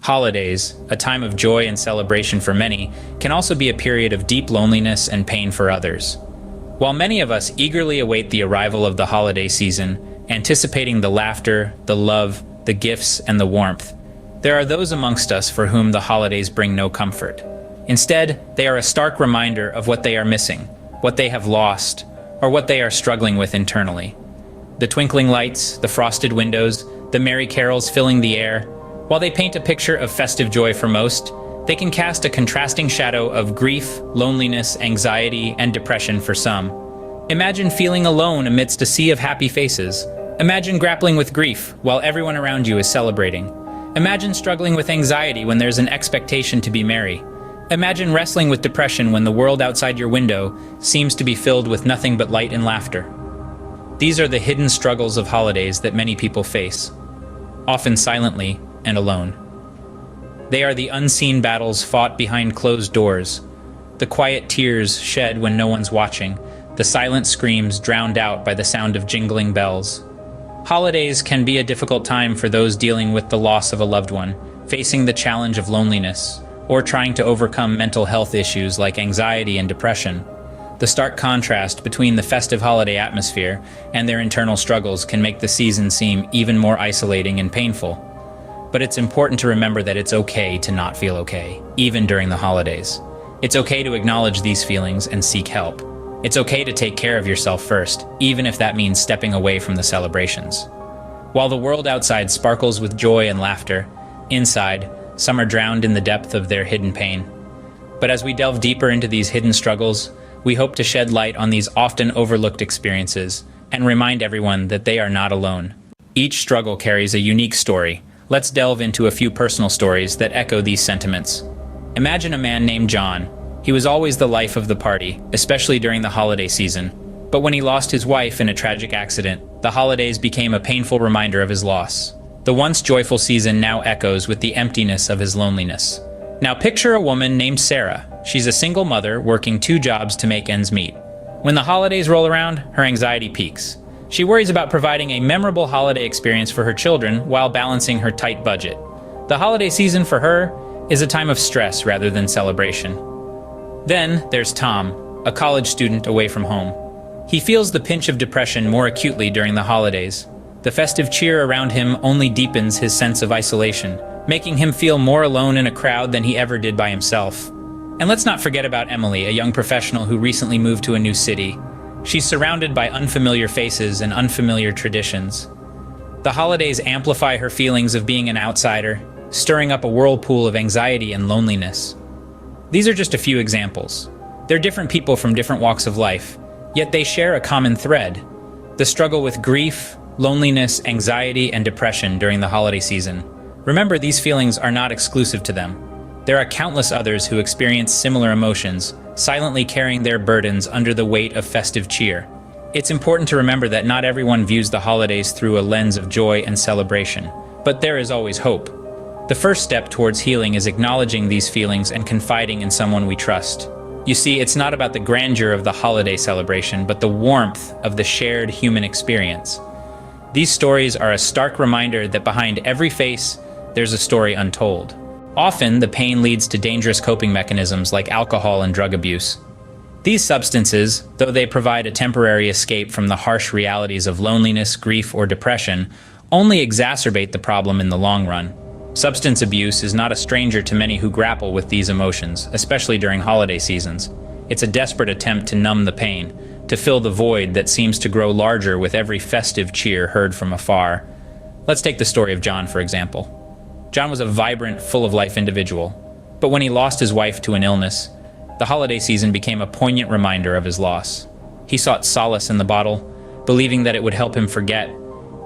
Holidays, a time of joy and celebration for many, can also be a period of deep loneliness and pain for others. While many of us eagerly await the arrival of the holiday season, anticipating the laughter, the love, the gifts, and the warmth, there are those amongst us for whom the holidays bring no comfort. Instead, they are a stark reminder of what they are missing, what they have lost, or what they are struggling with internally. The twinkling lights, the frosted windows, the merry carols filling the air, while they paint a picture of festive joy for most, they can cast a contrasting shadow of grief, loneliness, anxiety, and depression for some. Imagine feeling alone amidst a sea of happy faces. Imagine grappling with grief while everyone around you is celebrating. Imagine struggling with anxiety when there's an expectation to be merry. Imagine wrestling with depression when the world outside your window seems to be filled with nothing but light and laughter. These are the hidden struggles of holidays that many people face, often silently and alone. They are the unseen battles fought behind closed doors, the quiet tears shed when no one's watching, the silent screams drowned out by the sound of jingling bells. Holidays can be a difficult time for those dealing with the loss of a loved one, facing the challenge of loneliness, or trying to overcome mental health issues like anxiety and depression. The stark contrast between the festive holiday atmosphere and their internal struggles can make the season seem even more isolating and painful. But it's important to remember that it's okay to not feel okay, even during the holidays. It's okay to acknowledge these feelings and seek help. It's okay to take care of yourself first, even if that means stepping away from the celebrations. While the world outside sparkles with joy and laughter, inside, some are drowned in the depth of their hidden pain. But as we delve deeper into these hidden struggles, we hope to shed light on these often overlooked experiences and remind everyone that they are not alone. Each struggle carries a unique story. Let's delve into a few personal stories that echo these sentiments. Imagine a man named John. He was always the life of the party, especially during the holiday season. But when he lost his wife in a tragic accident, the holidays became a painful reminder of his loss. The once joyful season now echoes with the emptiness of his loneliness. Now picture a woman named Sarah. She's a single mother working 2 jobs to make ends meet. When the holidays roll around, her anxiety peaks. She worries about providing a memorable holiday experience for her children while balancing her tight budget. The holiday season for her is a time of stress rather than celebration. Then there's Tom, a college student away from home. He feels the pinch of depression more acutely during the holidays. The festive cheer around him only deepens his sense of isolation, making him feel more alone in a crowd than he ever did by himself. And let's not forget about Emily, a young professional who recently moved to a new city. She's surrounded by unfamiliar faces and unfamiliar traditions. The holidays amplify her feelings of being an outsider, stirring up a whirlpool of anxiety and loneliness. These are just a few examples. They're different people from different walks of life, yet they share a common thread: the struggle with grief, loneliness, anxiety, and depression during the holiday season. Remember, these feelings are not exclusive to them. There are countless others who experience similar emotions, silently carrying their burdens under the weight of festive cheer. It's important to remember that not everyone views the holidays through a lens of joy and celebration, but there is always hope. The first step towards healing is acknowledging these feelings and confiding in someone we trust. You see, it's not about the grandeur of the holiday celebration, but the warmth of the shared human experience. These stories are a stark reminder that behind every face, there's a story untold. Often, the pain leads to dangerous coping mechanisms like alcohol and drug abuse. These substances, though they provide a temporary escape from the harsh realities of loneliness, grief, or depression, only exacerbate the problem in the long run. Substance abuse is not a stranger to many who grapple with these emotions, especially during holiday seasons. It's a desperate attempt to numb the pain, to fill the void that seems to grow larger with every festive cheer heard from afar. Let's take the story of John, for example. John was a vibrant, full-of-life individual, but when he lost his wife to an illness, the holiday season became a poignant reminder of his loss. He sought solace in the bottle, believing that it would help him forget,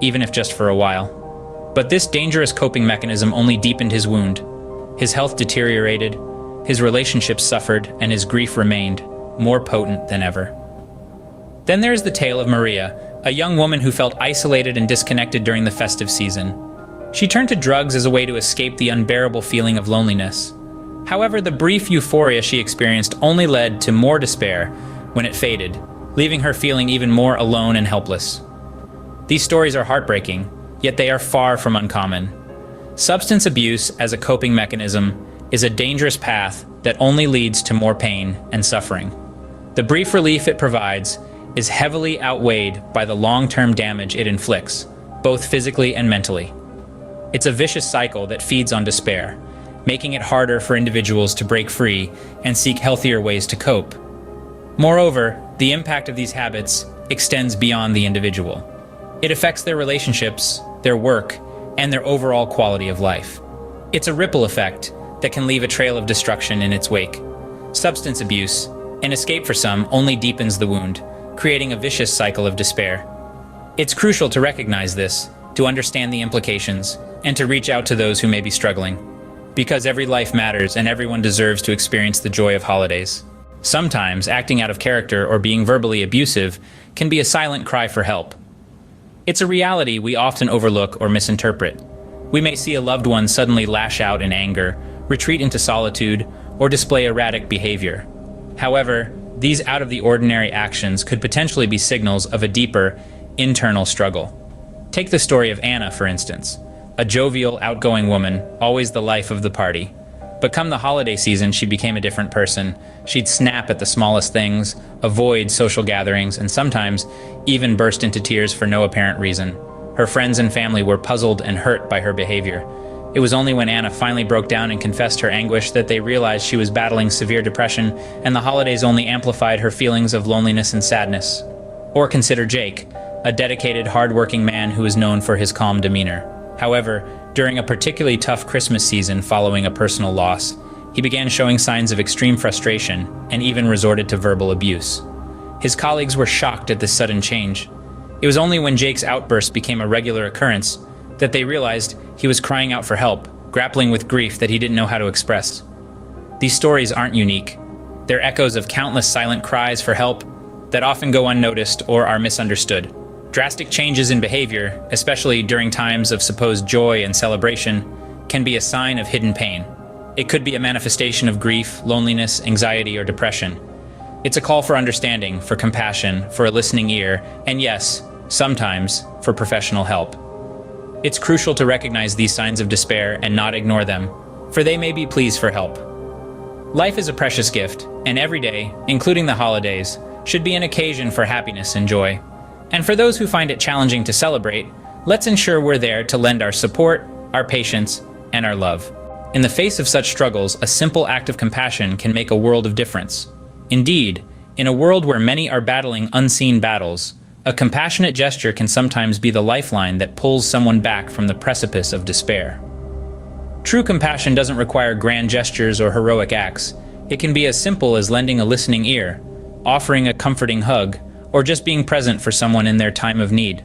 even if just for a while. But this dangerous coping mechanism only deepened his wound. His health deteriorated, his relationships suffered, and his grief remained more potent than ever. Then there's the tale of Maria, a young woman who felt isolated and disconnected during the festive season. She turned to drugs as a way to escape the unbearable feeling of loneliness. However, the brief euphoria she experienced only led to more despair when it faded, leaving her feeling even more alone and helpless. These stories are heartbreaking, yet they are far from uncommon. Substance abuse as a coping mechanism is a dangerous path that only leads to more pain and suffering. The brief relief it provides is heavily outweighed by the long-term damage it inflicts, both physically and mentally. It's a vicious cycle that feeds on despair, making it harder for individuals to break free and seek healthier ways to cope. Moreover, the impact of these habits extends beyond the individual. It affects their relationships, their work, and their overall quality of life. It's a ripple effect that can leave a trail of destruction in its wake. Substance abuse, an escape for some, only deepens the wound, creating a vicious cycle of despair. It's crucial to recognize this, to understand the implications, and to reach out to those who may be struggling. Because every life matters and everyone deserves to experience the joy of holidays. Sometimes, acting out of character or being verbally abusive can be a silent cry for help. It's a reality we often overlook or misinterpret. We may see a loved one suddenly lash out in anger, retreat into solitude, or display erratic behavior. However, these out-of-the-ordinary actions could potentially be signals of a deeper, internal struggle. Take the story of Anna, for instance, a jovial, outgoing woman, always the life of the party. But come the holiday season, she became a different person. She'd snap at the smallest things, avoid social gatherings, and sometimes even burst into tears for no apparent reason. Her friends and family were puzzled and hurt by her behavior. It was only when Anna finally broke down and confessed her anguish that they realized she was battling severe depression, and the holidays only amplified her feelings of loneliness and sadness. Or consider Jake, a dedicated, hard-working man who is known for his calm demeanor. However, during a particularly tough Christmas season following a personal loss, he began showing signs of extreme frustration and even resorted to verbal abuse. His colleagues were shocked at this sudden change. It was only when Jake's outburst became a regular occurrence that they realized he was crying out for help, grappling with grief that he didn't know how to express. These stories aren't unique. They're echoes of countless silent cries for help that often go unnoticed or are misunderstood. Drastic changes in behavior, especially during times of supposed joy and celebration, can be a sign of hidden pain. It could be a manifestation of grief, loneliness, anxiety, or depression. It's a call for understanding, for compassion, for a listening ear, and yes, sometimes, for professional help. It's crucial to recognize these signs of despair and not ignore them, for they may be pleas for help. Life is a precious gift, and every day, including the holidays, should be an occasion for happiness and joy. And for those who find it challenging to celebrate, let's ensure we're there to lend our support, our patience, and our love. In the face of such struggles, a simple act of compassion can make a world of difference. Indeed, in a world where many are battling unseen battles, a compassionate gesture can sometimes be the lifeline that pulls someone back from the precipice of despair. True compassion doesn't require grand gestures or heroic acts. It can be as simple as lending a listening ear, offering a comforting hug, or just being present for someone in their time of need.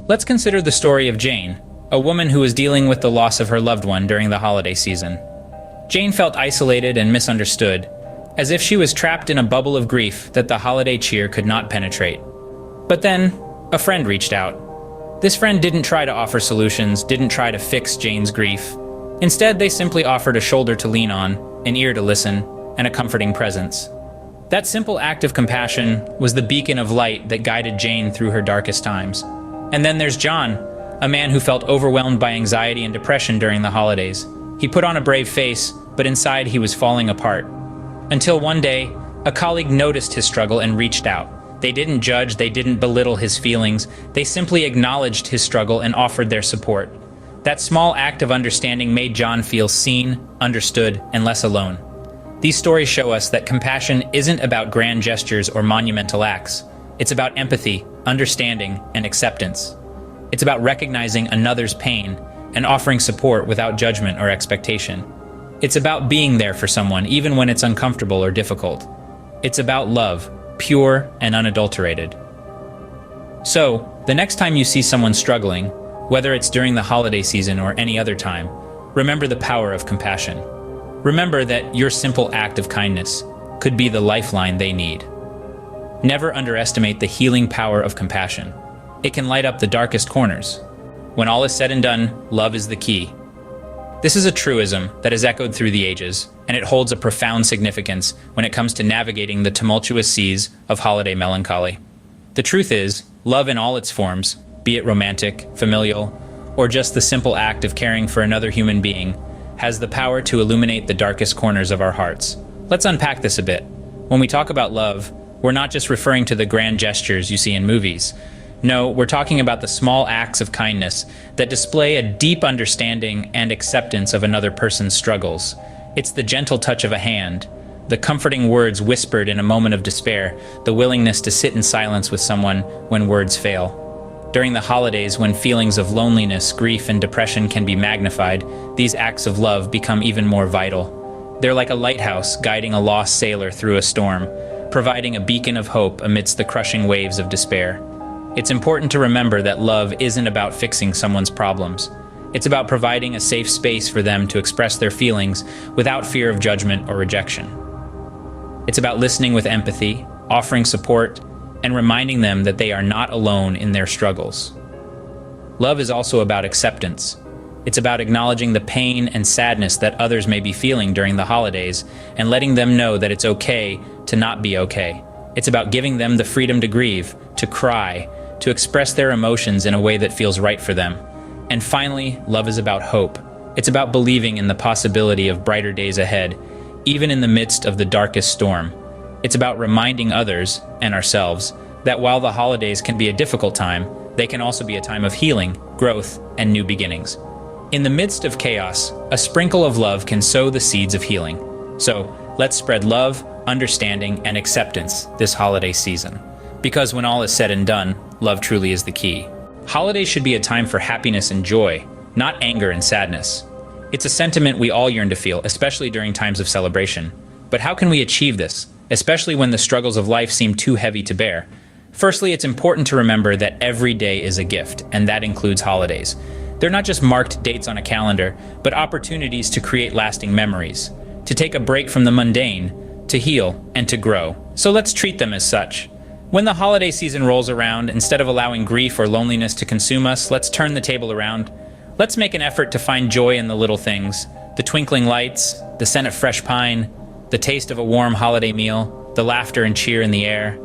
Let's consider the story of Jane, a woman who was dealing with the loss of her loved one during the holiday season. Jane felt isolated and misunderstood, as if she was trapped in a bubble of grief that the holiday cheer could not penetrate. But then, a friend reached out. This friend didn't try to offer solutions, didn't try to fix Jane's grief. Instead, they simply offered a shoulder to lean on, an ear to listen, and a comforting presence. That simple act of compassion was the beacon of light that guided Jane through her darkest times. And then there's John, a man who felt overwhelmed by anxiety and depression during the holidays. He put on a brave face, but inside he was falling apart. Until one day, a colleague noticed his struggle and reached out. They didn't judge, they didn't belittle his feelings, they simply acknowledged his struggle and offered their support. That small act of understanding made John feel seen, understood, and less alone. These stories show us that compassion isn't about grand gestures or monumental acts. It's about empathy, understanding, and acceptance. It's about recognizing another's pain and offering support without judgment or expectation. It's about being there for someone even when it's uncomfortable or difficult. It's about love, pure and unadulterated. So, the next time you see someone struggling, whether it's during the holiday season or any other time, remember the power of compassion. Remember that your simple act of kindness could be the lifeline they need. Never underestimate the healing power of compassion. It can light up the darkest corners. When all is said and done, love is the key. This is a truism that has echoed through the ages, and it holds a profound significance when it comes to navigating the tumultuous seas of holiday melancholy. The truth is, love in all its forms, be it romantic, familial, or just the simple act of caring for another human being, has the power to illuminate the darkest corners of our hearts. Let's unpack this a bit. When we talk about love, we're not just referring to the grand gestures you see in movies. No, we're talking about the small acts of kindness that display a deep understanding and acceptance of another person's struggles. It's the gentle touch of a hand, the comforting words whispered in a moment of despair, the willingness to sit in silence with someone when words fail. During the holidays, when feelings of loneliness, grief, and depression can be magnified, these acts of love become even more vital. They're like a lighthouse guiding a lost sailor through a storm, providing a beacon of hope amidst the crushing waves of despair. It's important to remember that love isn't about fixing someone's problems. It's about providing a safe space for them to express their feelings without fear of judgment or rejection. It's about listening with empathy, offering support, and reminding them that they are not alone in their struggles. Love is also about acceptance. It's about acknowledging the pain and sadness that others may be feeling during the holidays and letting them know that it's okay to not be okay. It's about giving them the freedom to grieve, to cry, to express their emotions in a way that feels right for them. And finally, love is about hope. It's about believing in the possibility of brighter days ahead, even in the midst of the darkest storm. It's about reminding others, and ourselves, that while the holidays can be a difficult time, they can also be a time of healing, growth, and new beginnings. In the midst of chaos, a sprinkle of love can sow the seeds of healing. So, let's spread love, understanding, and acceptance this holiday season. Because when all is said and done, love truly is the key. Holidays should be a time for happiness and joy, not anger and sadness. It's a sentiment we all yearn to feel, especially during times of celebration. But how can we achieve this, especially when the struggles of life seem too heavy to bear? Firstly, it's important to remember that every day is a gift, and that includes holidays. They're not just marked dates on a calendar, but opportunities to create lasting memories, to take a break from the mundane, to heal, and to grow. So let's treat them as such. When the holiday season rolls around, instead of allowing grief or loneliness to consume us, let's turn the table around. Let's make an effort to find joy in the little things, the twinkling lights, the scent of fresh pine, the taste of a warm holiday meal, the laughter and cheer in the air.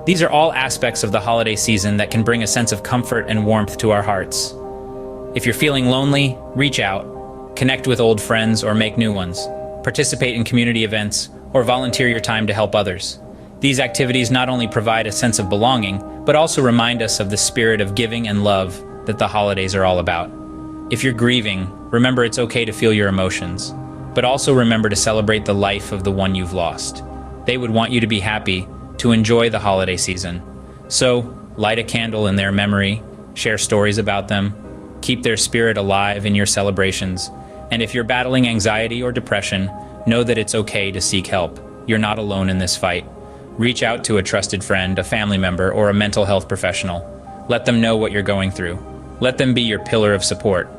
These are all aspects of the holiday season that can bring a sense of comfort and warmth to our hearts. If you're feeling lonely, reach out, connect with old friends or make new ones, participate in community events, or volunteer your time to help others. These activities not only provide a sense of belonging, but also remind us of the spirit of giving and love that the holidays are all about. If you're grieving, remember it's okay to feel your emotions, but also remember to celebrate the life of the one you've lost. They would want you to be happy, to enjoy the holiday season. So, light a candle in their memory, share stories about them, keep their spirit alive in your celebrations, and if you're battling anxiety or depression, know that it's okay to seek help. You're not alone in this fight. Reach out to a trusted friend, a family member, or a mental health professional. Let them know what you're going through. Let them be your pillar of support.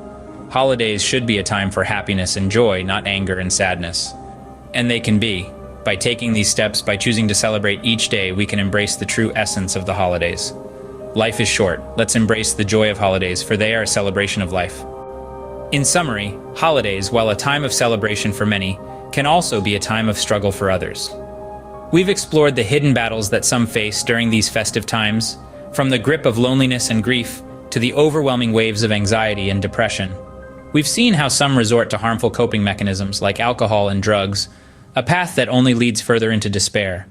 Holidays should be a time for happiness and joy, not anger and sadness. And they can be. By taking these steps, by choosing to celebrate each day, we can embrace the true essence of the holidays. Life is short. Let's embrace the joy of holidays, for they are a celebration of life. In summary, holidays, while a time of celebration for many, can also be a time of struggle for others. We've explored the hidden battles that some face during these festive times, from the grip of loneliness and grief to the overwhelming waves of anxiety and depression. We've seen how some resort to harmful coping mechanisms like alcohol and drugs, a path that only leads further into despair.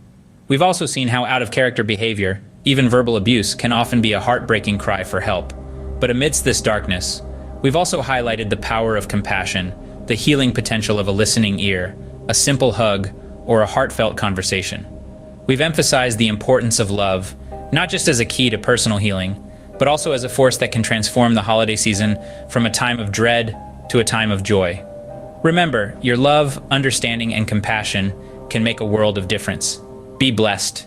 We've also seen how out-of-character behavior, even verbal abuse, can often be a heartbreaking cry for help. But amidst this darkness, we've also highlighted the power of compassion, the healing potential of a listening ear, a simple hug, or a heartfelt conversation. We've emphasized the importance of love, not just as a key to personal healing, but also as a force that can transform the holiday season from a time of dread to a time of joy. Remember, your love, understanding, and compassion can make a world of difference. Be blessed.